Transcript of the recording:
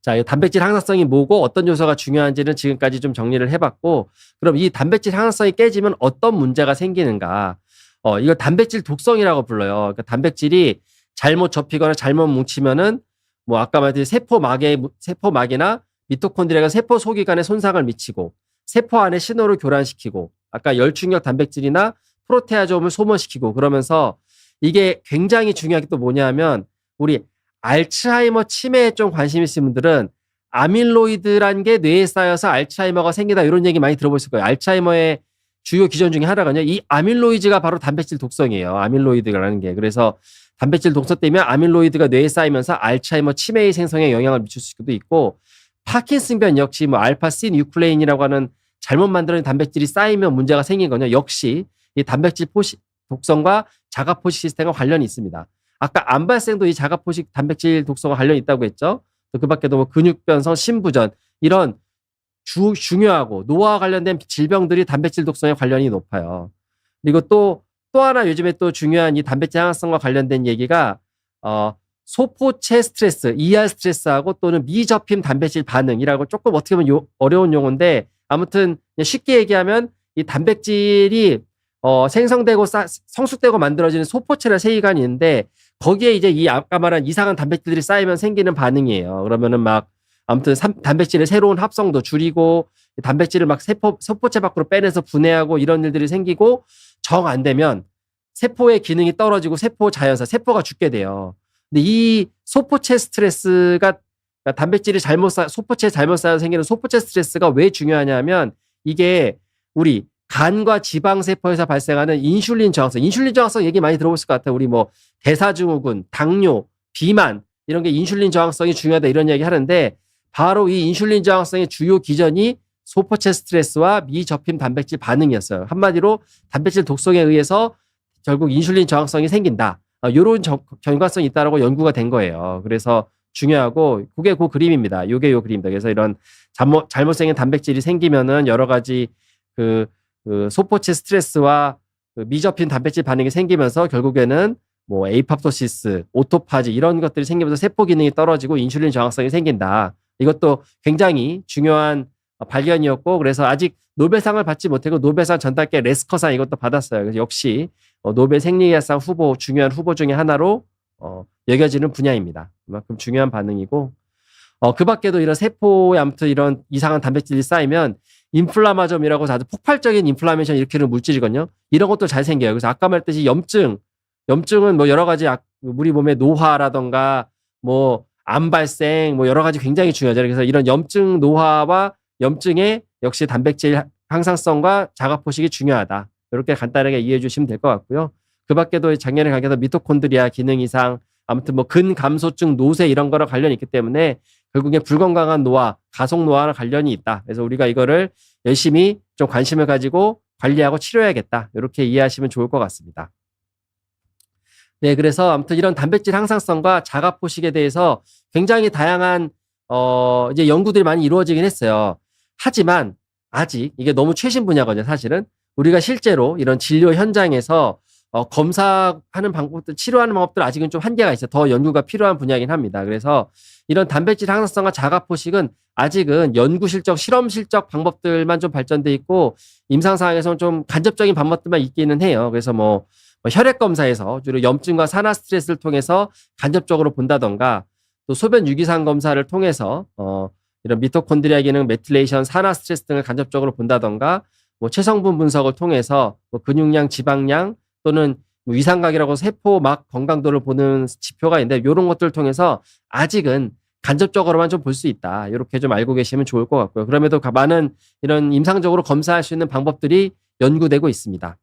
자, 이 단백질 항상성이 뭐고 어떤 요소가 중요한지는 지금까지 좀 정리를 해봤고, 그럼 이 단백질 항상성이 깨지면 어떤 문제가 생기는가? 이걸 단백질 독성이라고 불러요. 그러니까 단백질이 잘못 접히거나 잘못 뭉치면은 뭐 아까 말했듯이 세포막이나 미토콘드리아가 세포 소기관에 손상을 미치고 세포 안에 신호를 교란시키고 아까 열충격 단백질이나 프로테아좀을 소모시키고 그러면서 이게 굉장히 중요한 게 또 뭐냐면 우리 알츠하이머 치매에 좀 관심 있으신 분들은 아밀로이드란 게 뇌에 쌓여서 알츠하이머가 생기다 이런 얘기 많이 들어보실 거예요. 알츠하이머의 주요 기전 중에 하나가요. 이 아밀로이드가 바로 단백질 독성이에요. 아밀로이드라는 게. 그래서 단백질 독성 때문에 아밀로이드가 뇌에 쌓이면서 알츠하이머 치매의 생성에 영향을 미칠 수도 있고 파킨슨병 역시 뭐 알파신 유클레인이라고 하는 잘못 만들어진 단백질이 쌓이면 문제가 생긴 거냐. 역시 이 단백질 독성과 자가포식 시스템과 관련이 있습니다. 아까 암발생도 이 자가포식 단백질 독성과 관련이 있다고 했죠. 그 밖에도 뭐 근육변성, 심부전 이런 중요하고 노화와 관련된 질병들이 단백질 독성에 관련이 높아요. 그리고 또 하나 요즘에 또 중요한 이 단백질 항상성과 관련된 얘기가 소포체 스트레스, ER 스트레스하고 또는 미접힘 단백질 반응이라고 조금 어떻게 보면 어려운 용어인데 아무튼 쉽게 얘기하면 이 단백질이 생성되고 성숙되고 만들어지는 소포체나 세이관이 있는데 거기에 이제 이 아까 말한 이상한 단백질들이 쌓이면 생기는 반응이에요. 그러면은 막 아무튼 단백질의 새로운 합성도 줄이고 단백질을 막 세포체 밖으로 빼내서 분해하고 이런 일들이 생기고 정 안 되면 세포의 기능이 떨어지고 세포 자연사, 세포가 죽게 돼요. 근데 이 소포체 스트레스가 그러니까 단백질이 소포체에 잘못 쌓여서 생기는 소포체 스트레스가 왜 중요하냐면 이게 우리 간과 지방세포에서 발생하는 인슐린 저항성 얘기 많이 들어보실 것 같아요. 우리 뭐 대사증후군, 당뇨, 비만 이런 게 인슐린 저항성이 중요하다 이런 얘기 하는데 바로 이 인슐린 저항성의 주요 기전이 소포체 스트레스와 미접힘 단백질 반응이었어요. 한마디로 단백질 독성에 의해서 결국 인슐린 저항성이 생긴다. 이런 경과성이 있다라고 연구가 된 거예요. 그래서 중요하고 그게 그 그림입니다. 이게 요 그림입니다. 그래서 이런 잘못 생긴 단백질이 생기면은 여러 가지 그 소포체 스트레스와 미접힌 단백질 반응이 생기면서 결국에는 뭐 에이팝토시스, 오토파지 이런 것들이 생기면서 세포 기능이 떨어지고 인슐린 저항성이 생긴다. 이것도 굉장히 중요한 발견이었고 그래서 아직 노벨상을 받지 못하고 노벨상 전달계 레스커상 이것도 받았어요. 그래서 역시 노벨 생리학상 중요한 후보 중에 하나로 여겨지는 분야입니다. 그만큼 중요한 반응이고 그 밖에도 이런 세포에 아무튼 이런 이상한 단백질이 쌓이면 인플라마점이라고 아주 폭발적인 인플라메이션 일으키는 물질이거든요. 이런 것도 잘 생겨요. 그래서 아까 말했듯이 염증은 뭐 여러 가지 우리 몸의 노화라던가 뭐 암 발생 뭐 여러 가지 굉장히 중요하잖아요. 그래서 이런 염증 노화와 염증에 역시 단백질 항상성과 자가포식이 중요하다. 이렇게 간단하게 이해해 주시면 될 것 같고요. 그 밖에도 작년에 강의해서 미토콘드리아 기능 이상 아무튼 뭐 근감소증 노쇠 이런 거랑 관련이 있기 때문에 결국에 불건강한 노화, 가속 노화랑 관련이 있다. 그래서 우리가 이거를 열심히 좀 관심을 가지고 관리하고 치료해야겠다. 이렇게 이해하시면 좋을 것 같습니다. 네, 그래서 아무튼 이런 단백질 항상성과 자가포식에 대해서 굉장히 다양한 이제 연구들이 많이 이루어지긴 했어요. 하지만 아직 이게 너무 최신 분야거든요. 사실은 우리가 실제로 이런 진료 현장에서 검사하는 방법들, 치료하는 방법들 아직은 좀 한계가 있어요. 더 연구가 필요한 분야이긴 합니다. 그래서 이런 단백질 항상성과 자가포식은 아직은 연구 실적, 실험 실적 방법들만 좀 발전돼 있고 임상 상황에서는 좀 간접적인 방법들만 있기는 해요. 그래서 뭐 혈액 검사에서 주로 염증과 산화 스트레스를 통해서 간접적으로 본다던가 또 소변 유기산 검사를 통해서 이런 미토콘드리아 기능, 메틸레이션, 산화 스트레스 등을 간접적으로 본다던가 뭐 체성분 분석을 통해서 뭐 근육량, 지방량 또는 뭐 위상각이라고 세포막 건강도를 보는 지표가 있는데 이런 것들을 통해서 아직은 간접적으로만 좀 볼 수 있다. 이렇게 좀 알고 계시면 좋을 것 같고요. 그럼에도 많은 이런 임상적으로 검사할 수 있는 방법들이 연구되고 있습니다.